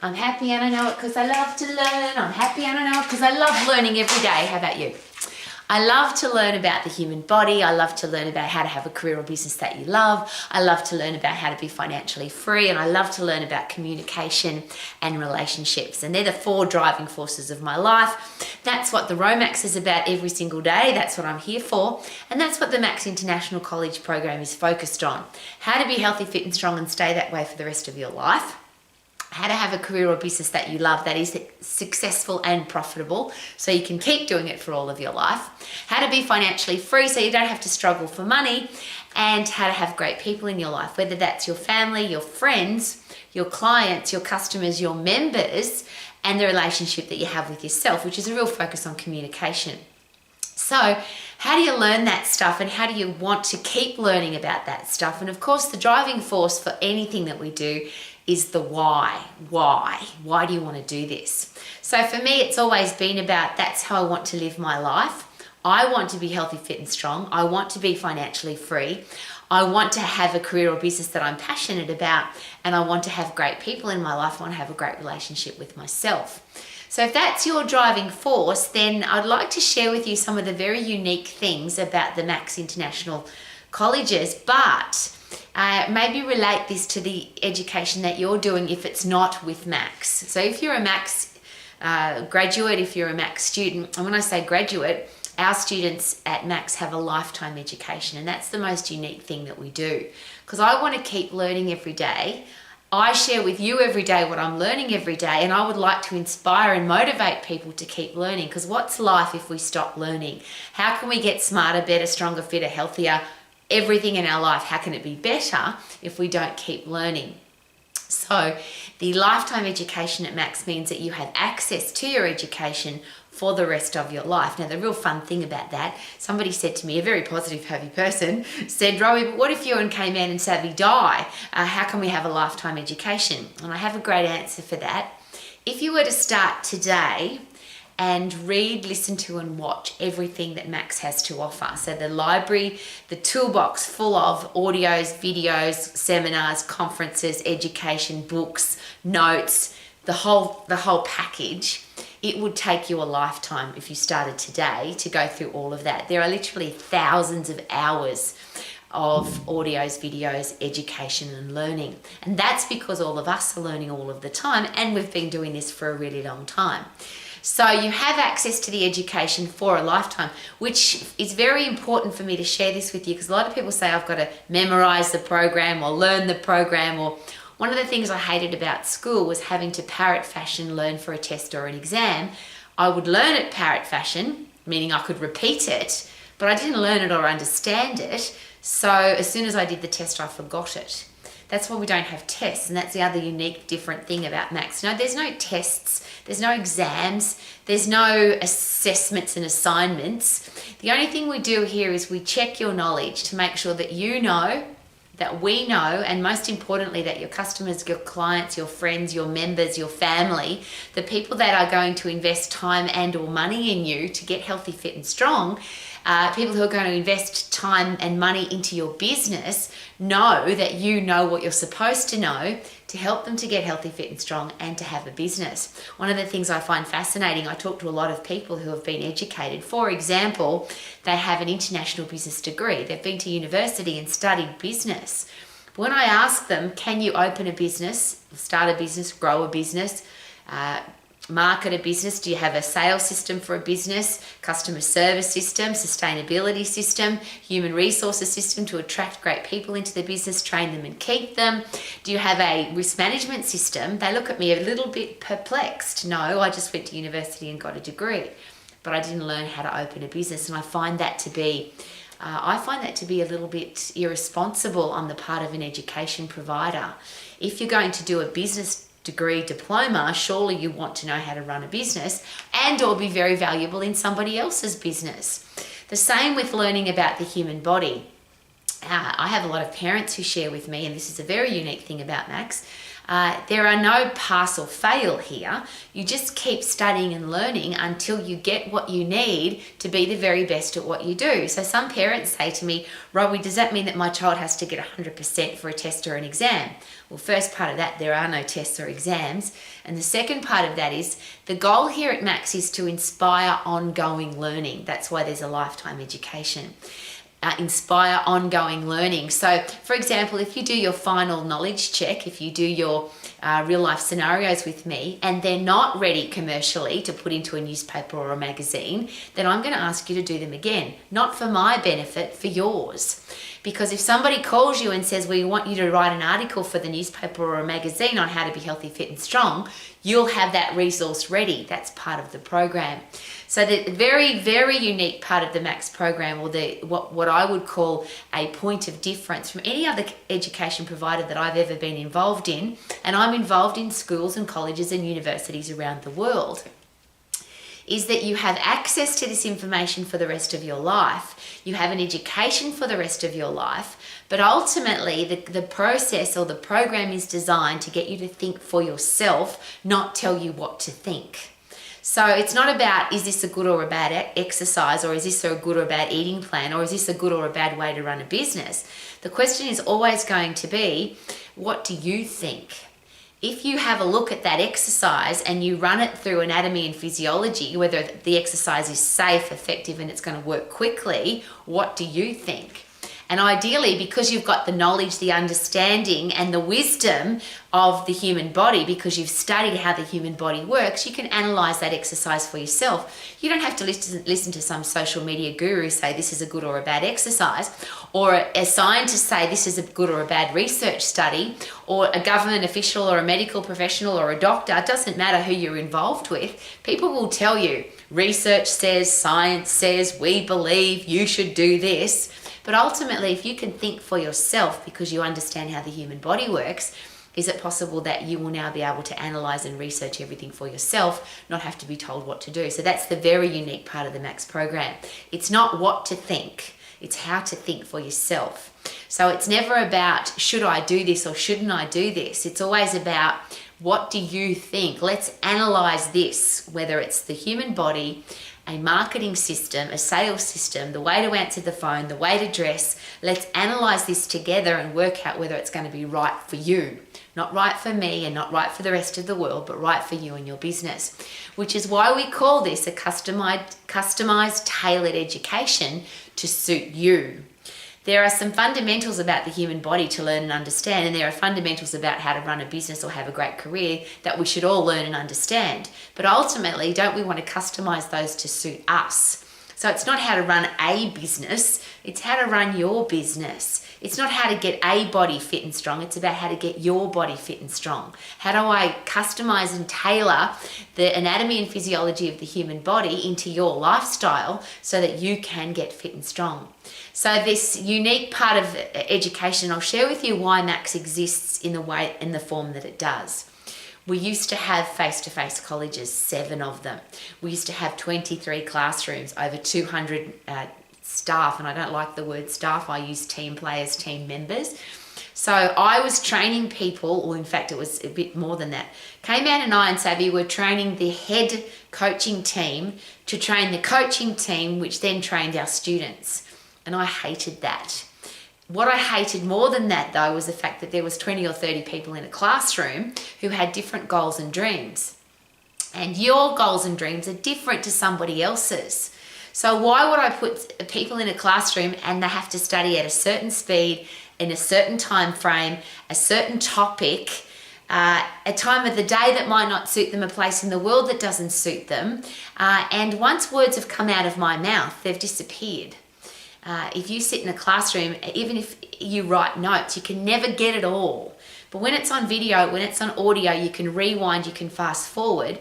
I'm happy and I know it because I love to learn. I'm happy and I know it because I love learning every day. How about you? I love to learn about the human body. I love to learn about how to have a career or business that you love. I love to learn about how to be financially free, and I love to learn about communication and relationships. And they're the 4 driving forces of my life. That's what the Romax is about every single day. That's what I'm here for. And that's what the Max International College program is focused on. How to be healthy, fit and strong and stay that way for the rest of your life. How to have a career or business that you love that is successful and profitable so you can keep doing it for all of your life. How to be financially free so you don't have to struggle for money, and how to have great people in your life, whether that's your family, your friends, your clients, your customers, your members, and the relationship that you have with yourself, which is a real focus on communication. So how do you learn that stuff, and how do you want to keep learning about that stuff? And of course, the driving force for anything that we do is the why. Why do you want to do this? So for me, it's always been about, that's how I want to live my life. I want to be healthy, fit and strong. I want to be financially free. I want to have a career or business that I'm passionate about, and I want to have great people in my life. I want to have a great relationship with myself. So if that's your driving force, then I'd like to share with you some of the very unique things about the Max International Colleges, but maybe relate this to the education that you're doing if it's not with Max. So if you're a Max graduate, if you're a Max student, and when I say graduate, our students at Max have a lifetime education, and that's the most unique thing that we do, because I want to keep learning every day. I share with you every day what I'm learning every day, and I would like to inspire and motivate people to keep learning, because what's life if we stop learning? How can we get smarter, better, stronger, fitter, healthier? Everything in our life, how can it be better if we don't keep learning? So the lifetime education at Max means that you have access to your education for the rest of your life. Now, the real fun thing about that, somebody said to me, a very positive, happy person, said, Rowie, but what if you and Cayman and Savvy die? How can we have a lifetime education? And I have a great answer for that. If you were to start today and read, listen to and watch everything that Max has to offer. So the library, the toolbox full of audios, videos, seminars, conferences, education, books, notes, the whole package. It would take you a lifetime if you started today to go through all of that. There are literally thousands of hours of audios, videos, education and learning. And that's because all of us are learning all of the time, and we've been doing this for a really long time. So you have access to the education for a lifetime, which is very important for me to share this with you, because a lot of people say I've got to memorize the program or learn the program. Or one of the things I hated about school was having to parrot fashion learn for a test or an exam. I would learn it parrot fashion, meaning I could repeat it, but I didn't learn it or understand it. So as soon as I did the test, I forgot it. That's why we don't have tests, and that's the other unique, different thing about Max. No, there's no tests, there's no exams, there's no assessments and assignments. The only thing we do here is we check your knowledge to make sure that you know, that we know, and most importantly, that your customers, your clients, your friends, your members, your family, the people that are going to invest time and or money in you to get healthy, fit and strong, people who are going to invest time and money into your business, know that you know what you're supposed to know to help them to get healthy, fit and strong and to have a business. One of the things I find fascinating, I talk to a lot of people who have been educated. For example, they have an international business degree. They've been to university and studied business. When I ask them, can you open a business, start a business, grow a business, market a business? Do you have a sales system for a business, customer service system, sustainability system, human resources system to attract great people into the business, train them and keep them? Do you have a risk management system? They look at me a little bit perplexed. No, I just went to university and got a degree, but I didn't learn how to open a business. And I find that to be a little bit irresponsible on the part of an education provider. If you're going to do a business degree diploma, surely you want to know how to run a business and or be very valuable in somebody else's business. The same with learning about the human body. I have a lot of parents who share with me, and this is a very unique thing about Max, There are no pass or fail here. You just keep studying and learning until you get what you need to be the very best at what you do. So some parents say to me, Robbie, does that mean that my child has to get 100% for a test or an exam? Well, first part of that, there are no tests or exams. And the second part of that is the goal here at Max is to inspire ongoing learning. That's why there's a lifetime education. Inspire ongoing learning. So, for example, if you do your final knowledge check, if you do your real life scenarios with me and they're not ready commercially to put into a newspaper or a magazine, then I'm going to ask you to do them again, not for my benefit, for yours. Because if somebody calls you and says, we want you to write an article for the newspaper or a magazine on how to be healthy, fit and strong, you'll have that resource ready. That's part of the program. So the very, very unique part of the Max program, or what I would call a point of difference from any other education provider that I've ever been involved in, and I'm involved in schools and colleges and universities around the world, is that you have access to this information for the rest of your life. You have an education for the rest of your life, but ultimately the process or the program is designed to get you to think for yourself, not tell you what to think. So it's not about, is this a good or a bad exercise, or is this a good or a bad eating plan, or is this a good or a bad way to run a business? The question is always going to be, what do you think? If you have a look at that exercise and you run it through anatomy and physiology, whether the exercise is safe, effective, and it's going to work quickly, what do you think? And ideally, because you've got the knowledge, the understanding, and the wisdom of the human body, because you've studied how the human body works, you can analyze that exercise for yourself. You don't have to listen to some social media guru say this is a good or a bad exercise, or a scientist say this is a good or a bad research study, or a government official or a medical professional or a doctor. It doesn't matter who you're involved with. People will tell you, research says, science says, we believe you should do this. But ultimately, if you can think for yourself because you understand how the human body works, is it possible that you will now be able to analyze and research everything for yourself, not have to be told what to do? So that's the very unique part of the Max program. It's not what to think, it's how to think for yourself. So it's never about, should I do this or shouldn't I do this? It's always about, what do you think? Let's analyze this, whether it's the human body, a marketing system, a sales system, the way to answer the phone, the way to dress. Let's analyze this together and work out whether it's going to be right for you. Not right for me and not right for the rest of the world, but right for you and your business. Which is why we call this a customized, tailored education to suit you. There are some fundamentals about the human body to learn and understand, and there are fundamentals about how to run a business or have a great career that we should all learn and understand. But ultimately, don't we want to customize those to suit us? So it's not how to run a business, it's how to run your business. It's not how to get a body fit and strong, it's about how to get your body fit and strong. How do I customize and tailor the anatomy and physiology of the human body into your lifestyle so that you can get fit and strong? So this unique part of education, I'll share with you why Max exists in the form that it does. We used to have face-to-face colleges, 7 of them. We used to have 23 classrooms, over 200 staff, and I don't like the word staff, I use team players, team members. So I was training people, or in fact it was a bit more than that. K-Man and I and Savvy were training the head coaching team to train the coaching team, which then trained our students. And I hated that. What I hated more than that, though, was the fact that there was 20 or 30 people in a classroom who had different goals and dreams. And your goals and dreams are different to somebody else's. So why would I put people in a classroom and they have to study at a certain speed, in a certain time frame, a certain topic, a time of the day that might not suit them, a place in the world that doesn't suit them, and once words have come out of my mouth, they've disappeared. If you sit in a classroom, even if you write notes, you can never get it all. But when it's on video, when it's on audio, you can rewind, you can fast forward.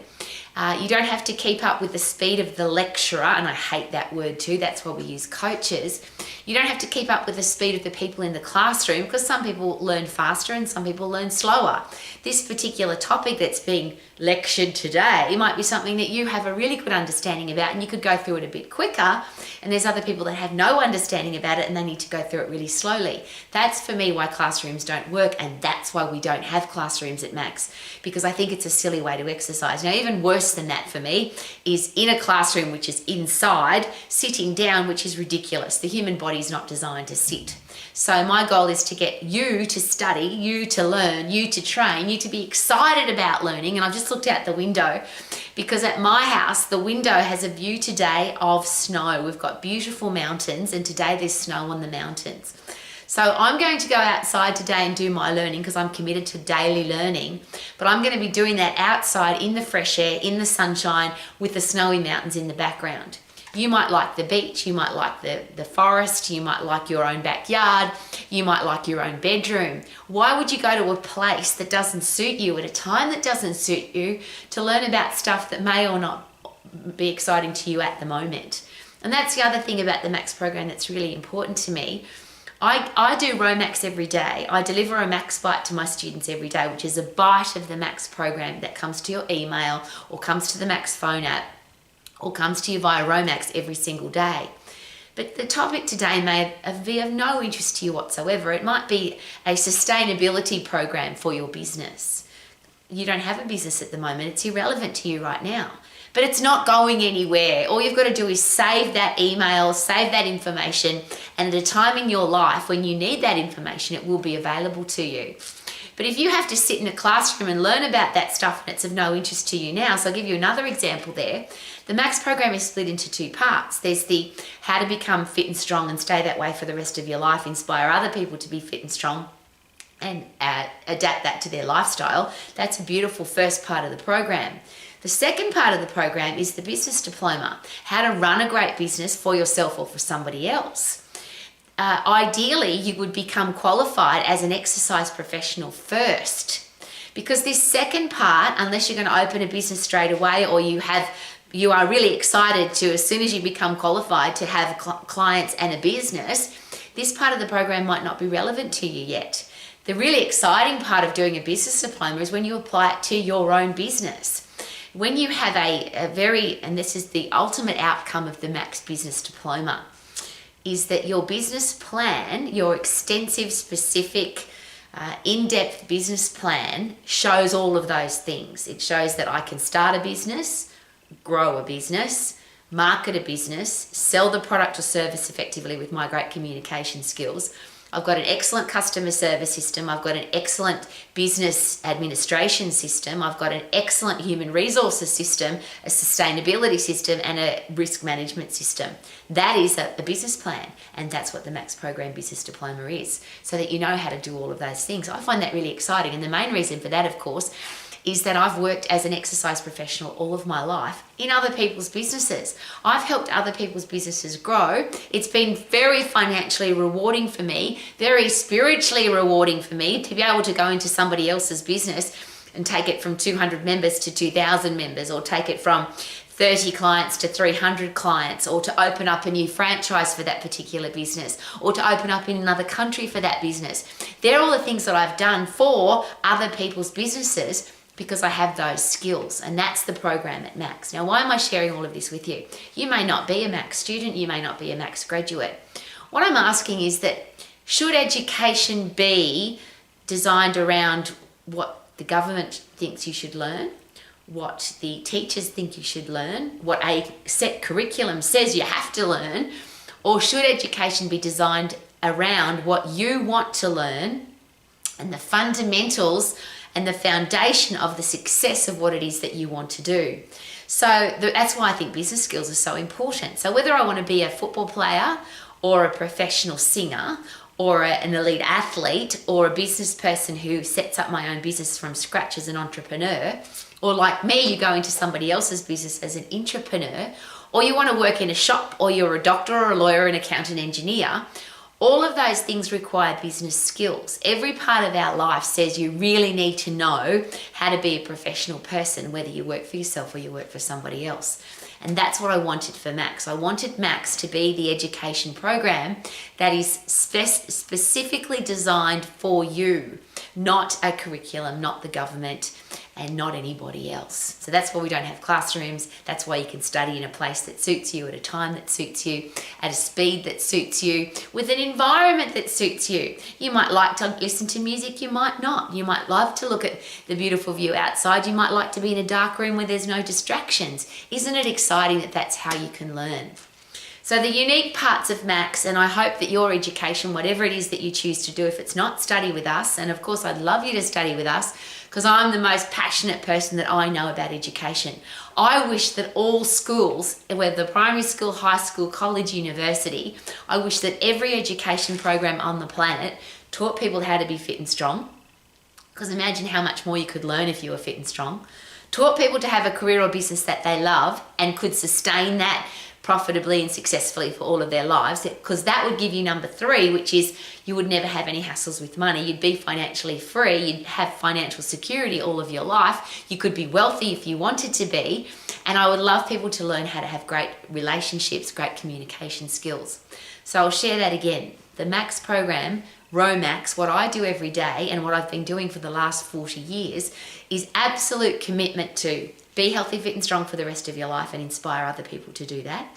You don't have to keep up with the speed of the lecturer, and I hate that word too, that's why we use coaches. You don't have to keep up with the speed of the people in the classroom, because some people learn faster and some people learn slower. This particular topic that's being lectured today might be something that you have a really good understanding about and you could go through it a bit quicker, and there's other people that have no understanding about it and they need to go through it really slowly. That's for me why classrooms don't work, and that's why we don't have classrooms at Max, because I think it's a silly way to exercise. Now, even worse than that for me is in a classroom which is inside, sitting down, which is ridiculous. The human body is not designed to sit. So my goal is to get you to study, you to learn, you to train, you to be excited about learning. And I've just looked out the window because at my house, the window has a view today of snow. We've got beautiful mountains, and today there's snow on the mountains. So I'm going to go outside today and do my learning because I'm committed to daily learning. But I'm going to be doing that outside in the fresh air, in the sunshine, with the snowy mountains in the background. You might like the beach, you might like the forest, you might like your own backyard, you might like your own bedroom. Why would you go to a place that doesn't suit you at a time that doesn't suit you to learn about stuff that may or not be exciting to you at the moment? And that's the other thing about the Max program that's really important to me. I do Romax every day. I deliver a Max Bite to my students every day, which is a bite of the Max program that comes to your email or comes to the Max phone app or comes to you via Romax every single day. But the topic today may be of no interest to you whatsoever. It might be a sustainability program for your business. You don't have a business at the moment. It's irrelevant to you right now. But it's not going anywhere. All you've got to do is save that email, save that information, and at a time in your life when you need that information, it will be available to you. But if you have to sit in a classroom and learn about that stuff and it's of no interest to you now, so I'll give you another example there. The Max program is split into two parts. There's the how to become fit and strong and stay that way for the rest of your life, inspire other people to be fit and strong, and adapt that to their lifestyle. That's a beautiful first part of the program. The second part of the program is the business diploma, how to run a great business for yourself or for somebody else. Ideally, you would become qualified as an exercise professional first, because this second part, unless you're going to open a business straight away or you are really excited to, as soon as you become qualified, to have clients and a business, this part of the program might not be relevant to you yet. The really exciting part of doing a business diploma is when you apply it to your own business. When you have and this is the ultimate outcome of the Max Business Diploma, is that your business plan, your extensive, specific, in-depth business plan shows all of those things. It shows that I can start a business, grow a business, market a business, sell the product or service effectively with my great communication skills. I've got an excellent customer service system. I've got an excellent business administration system. I've got an excellent human resources system, a sustainability system, and a risk management system. That is a business plan, and that's what the Max Program Business Diploma is, so that you know how to do all of those things. I find that really exciting, and the main reason for that, of course, is that I've worked as an exercise professional all of my life in other people's businesses. I've helped other people's businesses grow. It's been very financially rewarding for me, very spiritually rewarding for me to be able to go into somebody else's business and take it from 200 members to 2,000 members, or take it from 30 clients to 300 clients, or to open up a new franchise for that particular business, or to open up in another country for that business. They're all the things that I've done for other people's businesses, because I have those skills, and that's the program at Max. Now, why am I sharing all of this with you? You may not be a Max student, you may not be a Max graduate. What I'm asking is that should education be designed around what the government thinks you should learn, what the teachers think you should learn, what a set curriculum says you have to learn, or should education be designed around what you want to learn and the fundamentals and the foundation of the success of what it is that you want to do? So that's why I think business skills are so important. So whether I want to be a football player or a professional singer or an elite athlete or a business person who sets up my own business from scratch as an entrepreneur, or like me, you go into somebody else's business as an intrapreneur, or you want to work in a shop, or you're a doctor or a lawyer, an accountant, engineer, All of those things require business skills. Every part of our life says you really need to know how to be a professional person, whether you work for yourself or you work for somebody else. And that's what I wanted for Max. I wanted Max to be the education program that is specifically designed for you, not a curriculum, not the government, and not anybody else. So that's why we don't have classrooms. That's why you can study in a place that suits you, at a time that suits you, at a speed that suits you, with an environment that suits you. You might like to listen to music, you might not. You might love to look at the beautiful view outside. You might like to be in a dark room where there's no distractions. Isn't it exciting that that's how you can learn? So the unique parts of Max, and I hope that your education, whatever it is that you choose to do, if it's not study with us, and of course I'd love you to study with us, because I'm the most passionate person that I know about education. I wish that all schools, whether primary school, high school, college, university, I wish that every education program on the planet taught people how to be fit and strong, because imagine how much more you could learn if you were fit and strong. Taught people to have a career or business that they love and could sustain that profitably and successfully for all of their lives, because that would give you number 3, which is you would never have any hassles with money. You'd be financially free. You'd have financial security all of your life. You could be wealthy if you wanted to be. And I would love people to learn how to have great relationships, great communication skills. So I'll share that again. The Max program, Romax, what I do every day and what I've been doing for the last 40 years is absolute commitment to be healthy, fit and strong for the rest of your life and inspire other people to do that.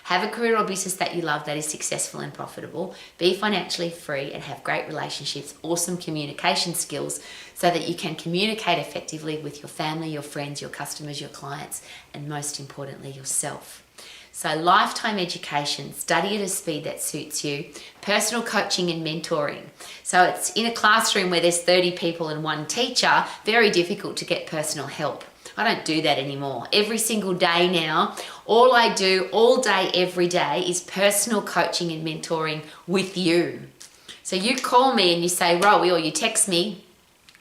Have a career or business that you love that is successful and profitable. Be financially free and have great relationships, awesome communication skills so that you can communicate effectively with your family, your friends, your customers, your clients, and most importantly, yourself. So lifetime education, study at a speed that suits you, personal coaching and mentoring. So it's in a classroom where there's 30 people and one teacher, very difficult to get personal help. I don't do that anymore. Every single day now, all I do all day, every day is personal coaching and mentoring with you. So you call me and you say, Rowie, or you text me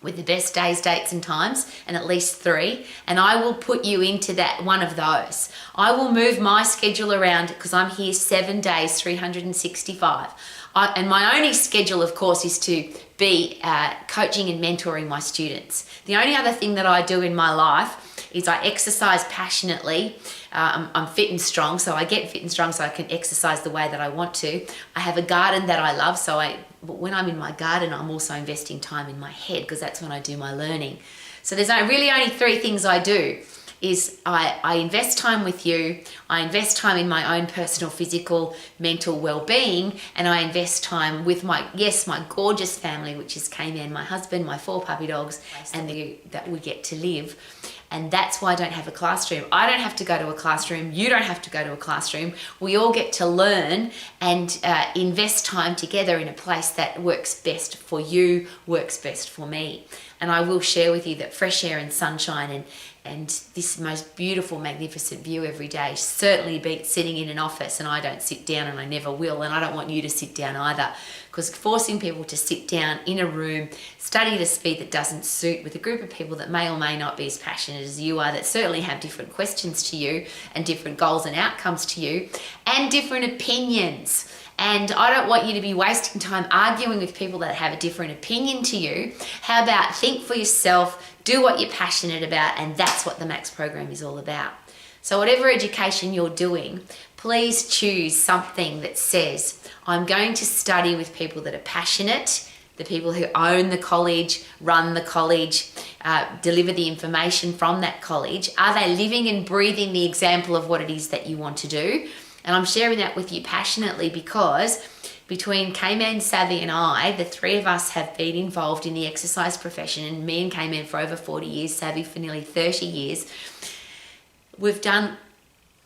with the best days, dates and times, and at least 3, and I will put you into that one of those. I will move my schedule around because I'm here 7 days, 365. And my only schedule, of course, is to be coaching and mentoring my students. The only other thing that I do in my life is I exercise passionately. I'm fit and strong, so I get fit and strong so I can exercise the way that I want to. I have a garden that I love, so when I'm in my garden, I'm also investing time in my head because that's when I do my learning. So there's really only 3 things I do. Is I invest time with you, I invest time in my own personal, physical, mental well-being, and I invest time with my gorgeous family, which is K-Man, my husband, my 4 puppy dogs, and that we get to live. And that's why I don't have a classroom. I don't have to go to a classroom. You don't have to go to a classroom. We all get to learn and invest time together in a place that works best for you, works best for me. And I will share with you that fresh air and sunshine and this most beautiful, magnificent view every day certainly beats sitting in an office, and I don't sit down and I never will, and I don't want you to sit down either, because forcing people to sit down in a room, study at a speed that doesn't suit with a group of people that may or may not be as passionate as you are, that certainly have different questions to you and different goals and outcomes to you and different opinions. And I don't want you to be wasting time arguing with people that have a different opinion to you. How about think for yourself, do what you're passionate about, and that's what the Max program is all about. So whatever education you're doing, please choose something that says, I'm going to study with people that are passionate, the people who own the college, run the college, deliver the information from that college. Are they living and breathing the example of what it is that you want to do? And I'm sharing that with you passionately because between K-Man, Savvy and I, the 3 of us have been involved in the exercise profession, and me and K-Man for over 40 years, Savvy for nearly 30 years. We've done,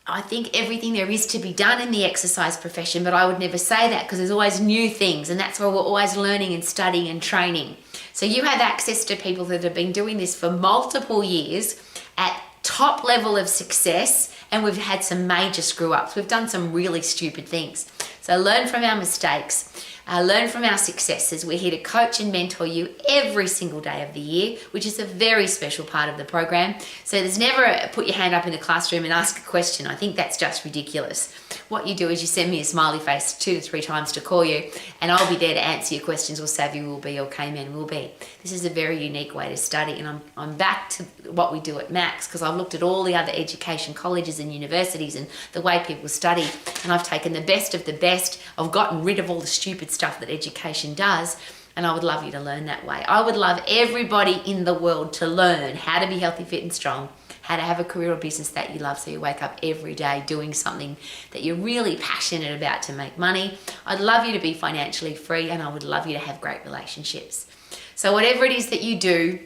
I think, everything there is to be done in the exercise profession, but I would never say that because there's always new things, and that's why we're always learning and studying and training. So you have access to people that have been doing this for multiple years at top level of success, and we've had some major screw ups. We've done some really stupid things. So learn from our mistakes. learn from our successes. We're here to coach and mentor you every single day of the year, which is a very special part of the program. So there's never a put your hand up in the classroom and ask a question. I think that's just ridiculous. What you do is you send me a smiley face 2 to 3 times to call you, and I'll be there to answer your questions, or Savvy will be, or K-Man will be. This is a very unique way to study, and I'm back to what we do at Max, because I've looked at all the other education colleges and universities and the way people study, and I've taken the best of the best. I've gotten rid of all the stupid stuff that education does, and I would love you to learn that way. I would love everybody in the world to learn how to be healthy, fit and strong, how to have a career or business that you love, so you wake up every day doing something that you're really passionate about to make money. I'd love you to be financially free, and I would love you to have great relationships. So whatever it is that you do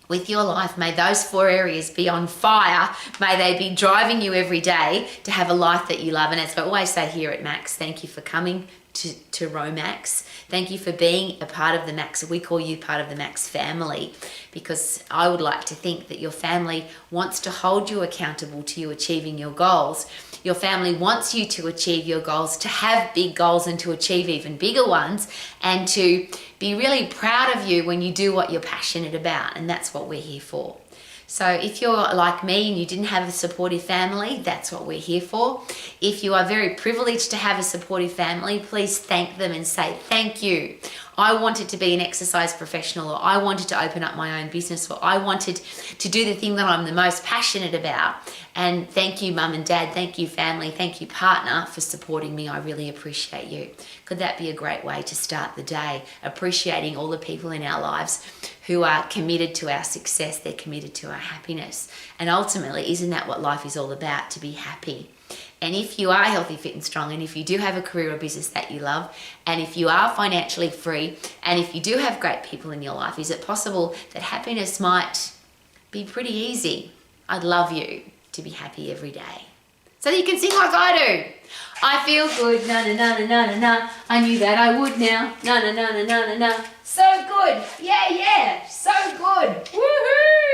with your life, may those 4 areas be on fire. May they be driving you every day to have a life that you love. And as I always say here at Max, thank you for coming to Romax. Thank you for being a part of the Max. We call you part of the Max family, because I would like to think that your family wants to hold you accountable to you achieving your goals. Your family wants you to achieve your goals, to have big goals and to achieve even bigger ones, and to be really proud of you when you do what you're passionate about. And that's what we're here for. So if you're like me and you didn't have a supportive family, that's what we're here for. If you are very privileged to have a supportive family, please thank them and say thank you. I wanted to be an exercise professional, or I wanted to open up my own business, or I wanted to do the thing that I'm the most passionate about. And thank you, Mum and Dad, thank you, family, thank you, partner, for supporting me. I really appreciate you. Could that be a great way to start the day? Appreciating all the people in our lives who are committed to our success, they're committed to our happiness. And ultimately, isn't that what life is all about, to be happy? And if you are healthy, fit and strong, and if you do have a career or business that you love, and if you are financially free, and if you do have great people in your life, is it possible that happiness might be pretty easy? I'd love you to be happy every day, so that you can sing like I do. I feel good, na na na na na na na. I knew that I would now, na na na na na na na. So good, yeah, so good, woohoo!